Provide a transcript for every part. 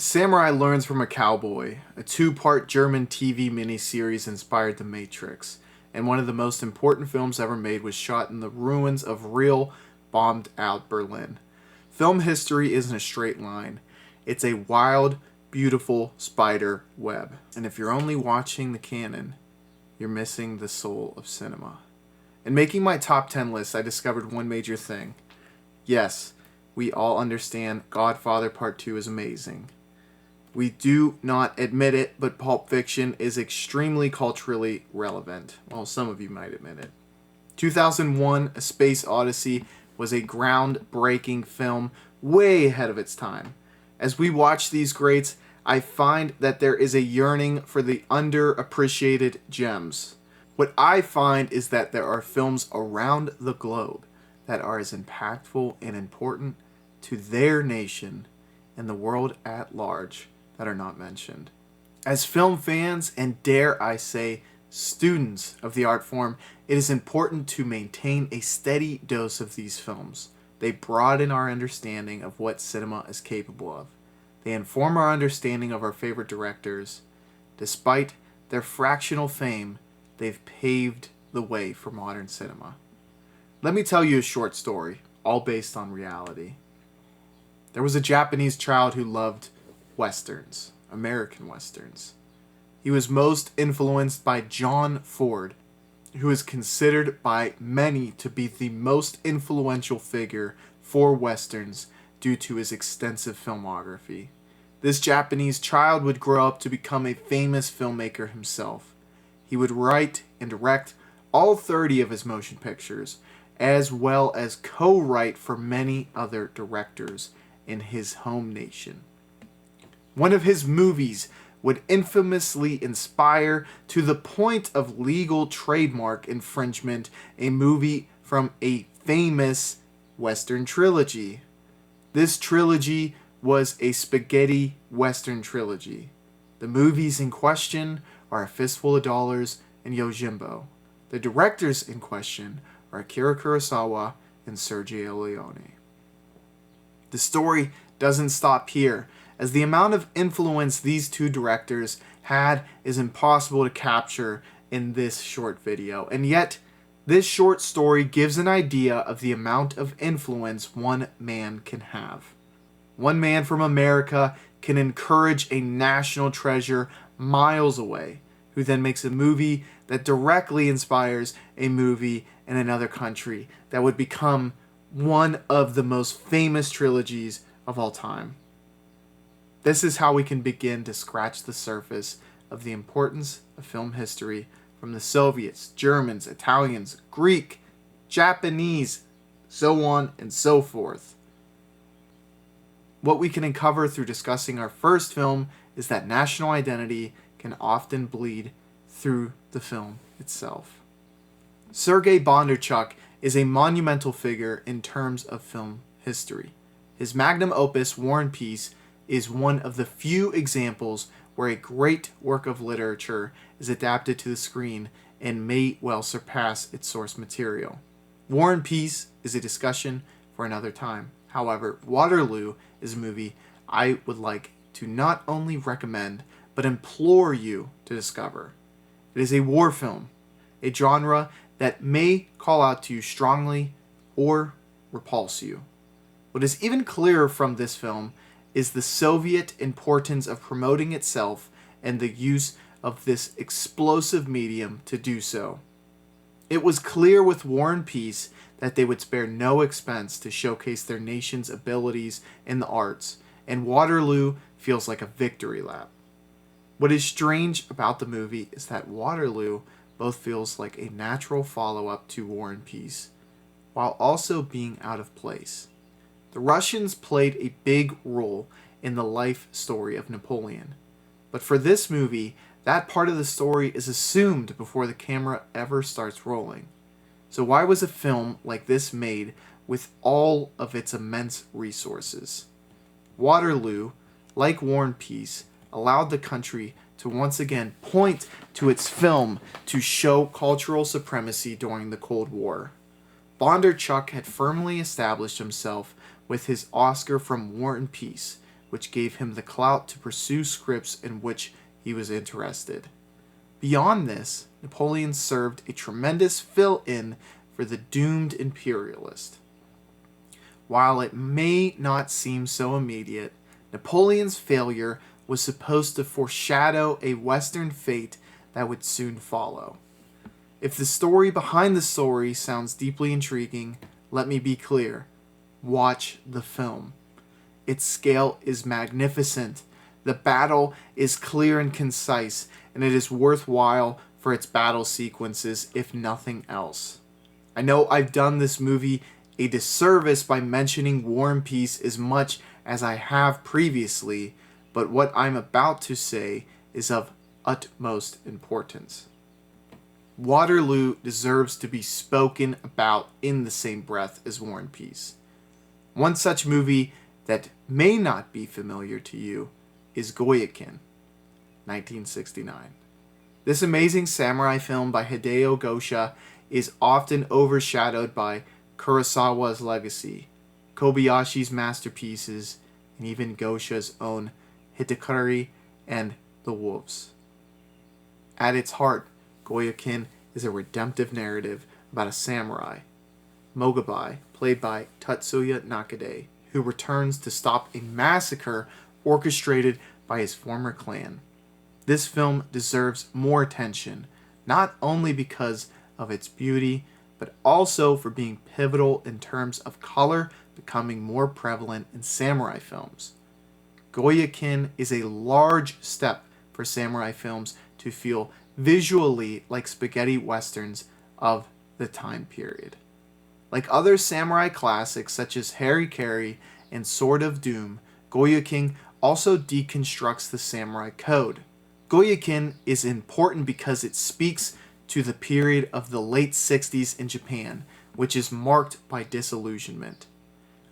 Samurai Learns from a Cowboy, a two-part German TV miniseries inspired The Matrix, and one of the most important films ever made, was shot in the ruins of real, bombed-out Berlin. Film history isn't a straight line. It's a wild, beautiful spider web. And if you're only watching the canon, you're missing the soul of cinema. In making my top 10 list, I discovered one major thing. Yes, we all understand Godfather Part 2 is amazing. We do not admit it, but Pulp Fiction is extremely culturally relevant. Well, some of you might admit it. 2001: A Space Odyssey was a groundbreaking film way ahead of its time. As we watch these greats, I find that there is a yearning for the underappreciated gems. What I find is that there are films around the globe that are as impactful and important to their nation and the world at large that are not mentioned. As film fans, and dare I say, students of the art form, it is important to maintain a steady dose of these films. They broaden our understanding of what cinema is capable of. They inform our understanding of our favorite directors. Despite their fractional fame, they've paved the way for modern cinema. Let me tell you a short story, all based on reality. There was a Japanese child who loved Westerns, American Westerns. He was most influenced by John Ford, who is considered by many to be the most influential figure for Westerns due to his extensive filmography. This Japanese child would grow up to become a famous filmmaker himself. He would write and direct all 30 of his motion pictures, as well as co-write for many other directors in his home nation. One of his movies would infamously inspire, to the point of legal trademark infringement, a movie from a famous Western trilogy. This trilogy was a spaghetti Western trilogy. The movies in question are A Fistful of Dollars and Yojimbo. The directors in question are Akira Kurosawa and Sergei Leone. The story doesn't stop here, as the amount of influence these two directors had is impossible to capture in this short video, and yet this short story gives an idea of the amount of influence one man can have. One man from America can encourage a national treasure miles away, who then makes a movie that directly inspires a movie in another country that would become one of the most famous trilogies of all time. This is how we can begin to scratch the surface of the importance of film history from the Soviets, Germans, Italians, Greek, Japanese, so on and so forth. What we can uncover through discussing our first film is that national identity can often bleed through the film itself. Sergei Bondarchuk is a monumental figure in terms of film history. His magnum opus, War and Peace, is one of the few examples where a great work of literature is adapted to the screen and may well surpass its source material. War and Peace is a discussion for another time. However, Waterloo is a movie I would like to not only recommend, but implore you to discover. It is a war film, a genre that may call out to you strongly or repulse you. What is even clearer from this film is the Soviet importance of promoting itself and the use of this explosive medium to do so. It was clear with War and Peace that they would spare no expense to showcase their nation's abilities in the arts, and Waterloo feels like a victory lap. What is strange about the movie is that Waterloo both feels like a natural follow-up to War and Peace, while also being out of place. The Russians played a big role in the life story of Napoleon, but for this movie, that part of the story is assumed before the camera ever starts rolling. So why was a film like this made with all of its immense resources? Waterloo, like War and Peace, allowed the country to once again point to its film to show cultural supremacy during the Cold War. Bondarchuk had firmly established himself with his Oscar from War and Peace, which gave him the clout to pursue scripts in which he was interested. Beyond this, Napoleon served a tremendous fill-in for the doomed imperialist. While it may not seem so immediate, Napoleon's failure was supposed to foreshadow a Western fate that would soon follow. If the story behind the story sounds deeply intriguing, let me be clear. Watch the film. Its scale is magnificent. The battle is clear and concise, and it is worthwhile for its battle sequences, if nothing else. I know I've done this movie a disservice by mentioning War and Peace as much as I have previously, but what I'm about to say is of utmost importance. Waterloo deserves to be spoken about in the same breath as War and Peace. One such movie that may not be familiar to you is Goyokin, 1969. This amazing samurai film by Hideo Gosha is often overshadowed by Kurosawa's legacy, Kobayashi's masterpieces, and even Gosha's own Hitakuri and The Wolves. At its heart, Goyokin is a redemptive narrative about a samurai, Mogabai, played by Tatsuya Nakade, who returns to stop a massacre orchestrated by his former clan. This film deserves more attention, not only because of its beauty, but also for being pivotal in terms of color becoming more prevalent in samurai films. Goyokin is a large step for samurai films to feel visually like spaghetti westerns of the time period. Like other samurai classics such as Harikari and Sword of Doom, Goyokin also deconstructs the samurai code. Goyokin is important because it speaks to the period of the late 60s in Japan, which is marked by disillusionment.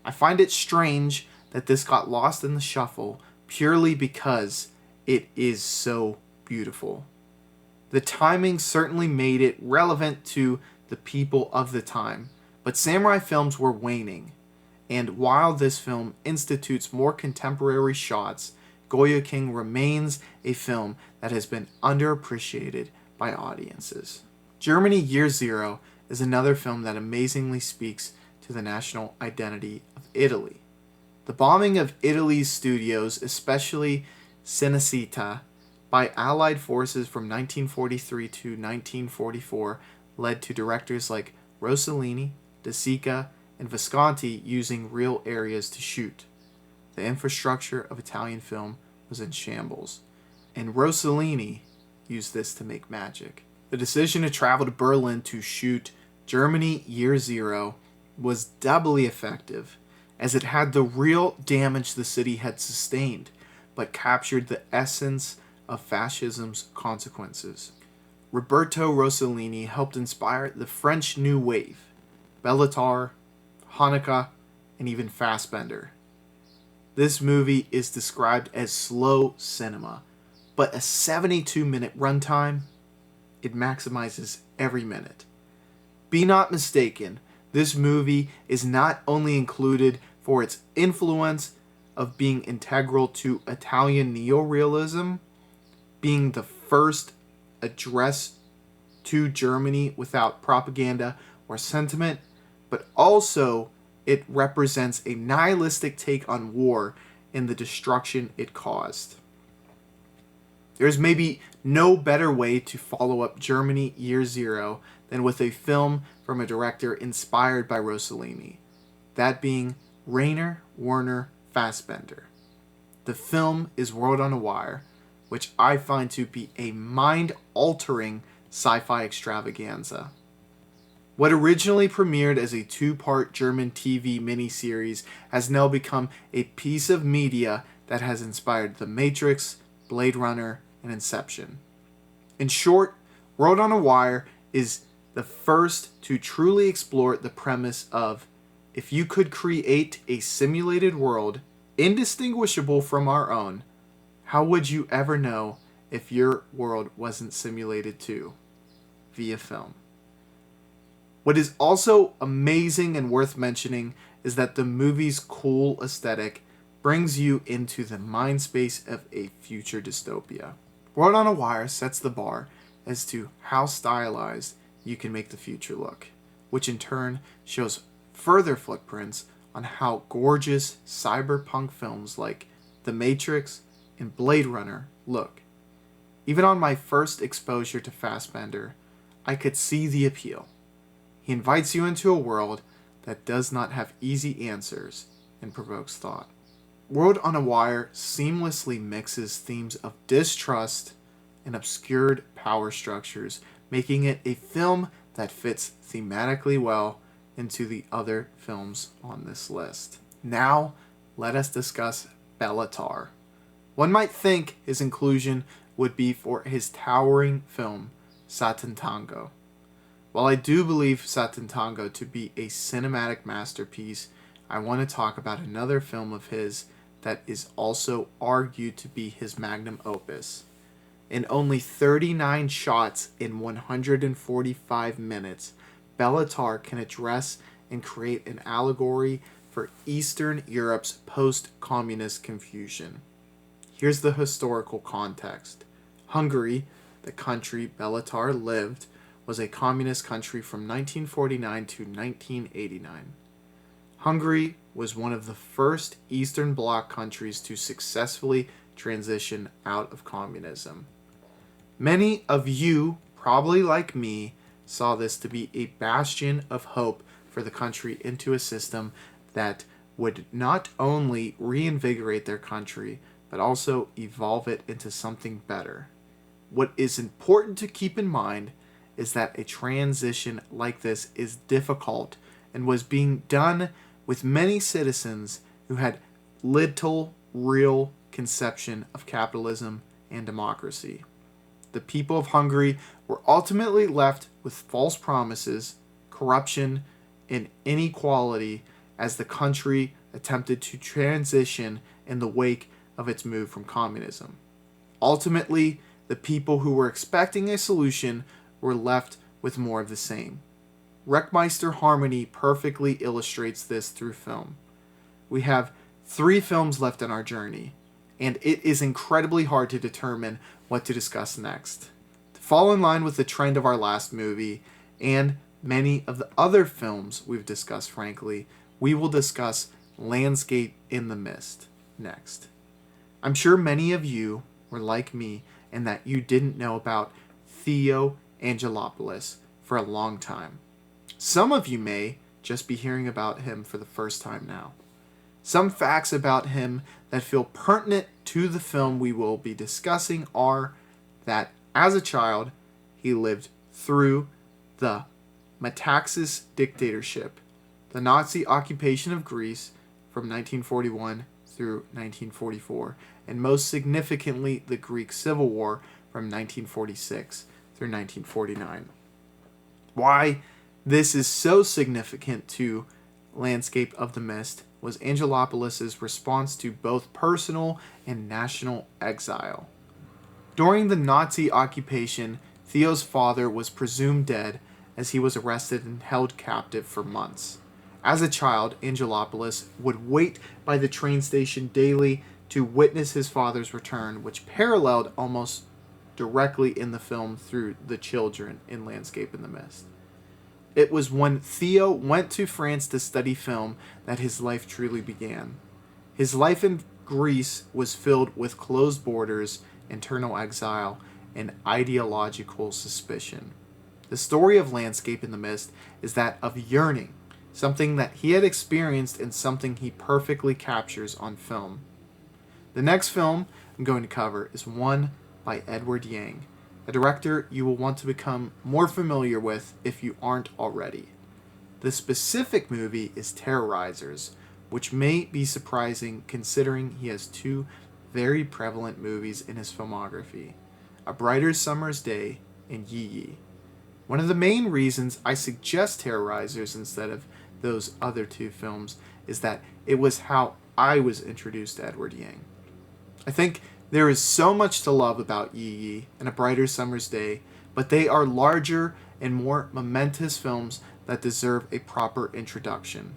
I find it strange that this got lost in the shuffle purely because it is so beautiful. The timing certainly made it relevant to the people of the time, but samurai films were waning, and while this film institutes more contemporary shots, Goyokin remains a film that has been underappreciated by audiences. Germany Year Zero is another film that amazingly speaks to the national identity of Italy. The bombing of Italy's studios, especially Cinecittà, by Allied forces from 1943 to 1944 led to directors like Rossellini, De Sica, and Visconti using real areas to shoot. The infrastructure of Italian film was in shambles, and Rossellini used this to make magic. The decision to travel to Berlin to shoot Germany Year Zero was doubly effective, as it had the real damage the city had sustained, but captured the essence of fascism's consequences. Roberto Rossellini helped inspire the French New Wave, Béla Tarr, Haneke, and even Fassbinder. This movie is described as slow cinema, but a 72-minute runtime, it maximizes every minute. Be not mistaken, this movie is not only included for its influence of being integral to Italian neorealism, being the first address to Germany without propaganda or sentiment, but also it represents a nihilistic take on war and the destruction it caused. There's maybe no better way to follow up Germany Year Zero than with a film from a director inspired by Rossellini, that being Rainer Werner Fassbinder. The film is World on a Wire, which I find to be a mind-altering sci-fi extravaganza. What originally premiered as a two-part German TV miniseries has now become a piece of media that has inspired The Matrix, Blade Runner, and Inception. In short, World on a Wire is the first to truly explore the premise of, if you could create a simulated world indistinguishable from our own, how would you ever know if your world wasn't simulated too? Via film. What is also amazing and worth mentioning is that the movie's cool aesthetic brings you into the mind space of a future dystopia. World on a Wire sets the bar as to how stylized you can make the future look, which in turn shows further footprints on how gorgeous cyberpunk films like The Matrix and Blade Runner look. Even on my first exposure to Fassbinder, I could see the appeal. He invites you into a world that does not have easy answers and provokes thought. World on a Wire seamlessly mixes themes of distrust and obscured power structures, making it a film that fits thematically well into the other films on this list. Now, let us discuss Béla Tarr. One might think his inclusion would be for his towering film, Satan Tango. While I do believe Satan Tango to be a cinematic masterpiece, I want to talk about another film of his that is also argued to be his magnum opus. In only 39 shots in 145 minutes, Béla Tarr can address and create an allegory for Eastern Europe's post-communist confusion. Here's the historical context. Hungary, the country Béla Tarr lived, was a communist country from 1949 to 1989. Hungary was one of the first Eastern Bloc countries to successfully transition out of communism. Many of you, probably like me, saw this to be a bastion of hope for the country into a system that would not only reinvigorate their country, but also evolve it into something better. What is important to keep in mind is that a transition like this is difficult and was being done with many citizens who had little real conception of capitalism and democracy. The people of Hungary were ultimately left with false promises, corruption, and inequality as the country attempted to transition in the wake of its move from communism. Ultimately, the people who were expecting a solution were left with more of the same. Wreckmeister Harmonies perfectly illustrates this through film. We have 3 films left in our journey, and it is incredibly hard to determine what to discuss next. To fall in line with the trend of our last movie, and many of the other films we've discussed, frankly, we will discuss Landscape in the Mist next. I'm sure many of you were like me and that you didn't know about Theo Angelopoulos for a long time. Some of you may just be hearing about him for the first time now. Some facts about him that feel pertinent to the film we will be discussing are that as a child, he lived through the Metaxas dictatorship, the Nazi occupation of Greece from 1941 through 1944, and most significantly the Greek Civil War from 1946 through 1949. Why this is so significant to Landscape of the Mist was Angelopoulos' response to both personal and national exile. During the Nazi occupation, Theo's father was presumed dead as he was arrested and held captive for months. As a child, Angelopoulos would wait by the train station daily to witness his father's return, which paralleled almost directly in the film through the children in Landscape in the Mist. It was when Theo went to France to study film that his life truly began. His life in Greece was filled with closed borders, internal exile, and ideological suspicion. The story of Landscape in the Mist is that of yearning, something that he had experienced and something he perfectly captures on film. The next film I'm going to cover is one by Edward Yang, a director you will want to become more familiar with if you aren't already. The specific movie is Terrorizers, which may be surprising considering he has 2 very prevalent movies in his filmography, A Brighter Summer's Day and Yi Yi. One of the main reasons I suggest Terrorizers instead of those other 2 films is that it was how I was introduced to Edward Yang. I think there is so much to love about Yi Yi and A Brighter Summer's Day, but they are larger and more momentous films that deserve a proper introduction.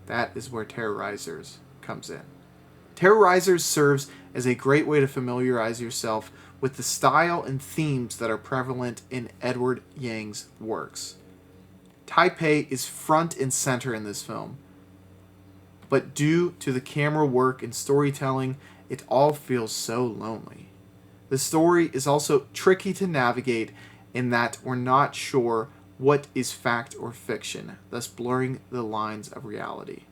That is where Terrorizers comes in. Terrorizers serves as a great way to familiarize yourself with the style and themes that are prevalent in Edward Yang's works. Taipei is front and center in this film, but due to the camera work and storytelling, it all feels so lonely. The story is also tricky to navigate in that we're not sure what is fact or fiction, thus blurring the lines of reality.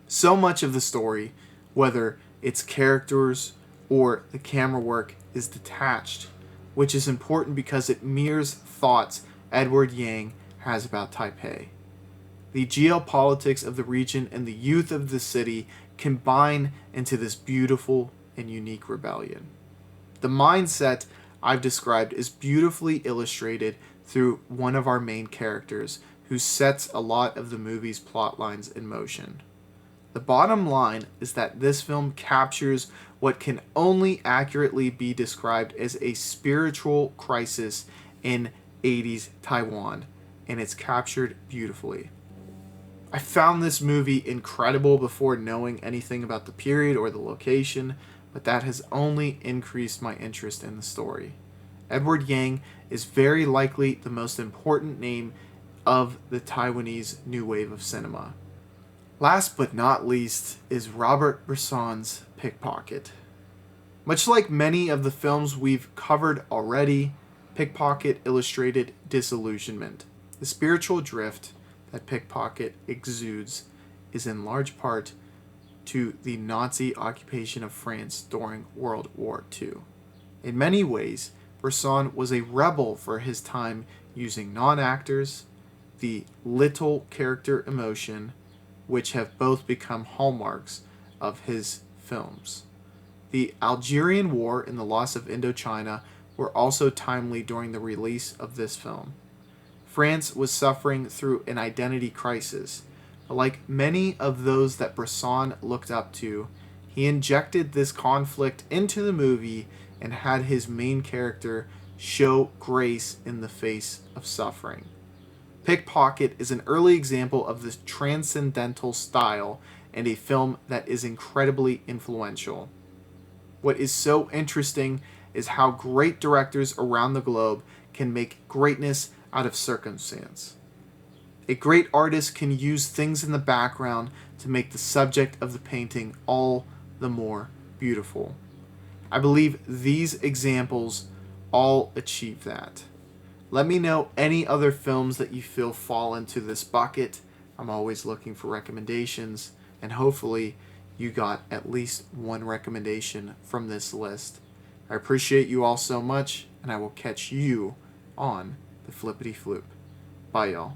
So much of the story, whether it's characters or the camera work, is detached, which is important because it mirrors thoughts Edward Yang has about Taipei. The geopolitics of the region and the youth of the city combine into this beautiful and unique rebellion. The mindset I've described is beautifully illustrated through one of our main characters, who sets a lot of the movie's plot lines in motion. The bottom line is that this film captures what can only accurately be described as a spiritual crisis in 80s Taiwan, and it's captured beautifully. I found this movie incredible before knowing anything about the period or the location, but that has only increased my interest in the story. Edward Yang is very likely the most important name of the Taiwanese new wave of cinema. Last but not least is Robert Bresson's Pickpocket. Much like many of the films we've covered already, Pickpocket illustrated disillusionment. The spiritual drift that Pickpocket exudes is in large part to the Nazi occupation of France during World War II. In many ways, Bresson was a rebel for his time, using non-actors, the little character emotion, which have both become hallmarks of his films. The Algerian War and the loss of Indochina were also timely during the release of this film. France was suffering through an identity crisis, but like many of those that Bresson looked up to, he injected this conflict into the movie and had his main character show grace in the face of suffering. Pickpocket is an early example of this transcendental style and a film that is incredibly influential. What is so interesting is how great directors around the globe can make greatness out of circumstance. A great artist can use things in the background to make the subject of the painting all the more beautiful. I believe these examples all achieve that. Let me know any other films that you feel fall into this bucket. I'm always looking for recommendations, and hopefully you got at least one recommendation from this list. I appreciate you all so much, and I will catch you on the flippity floop. Bye, y'all.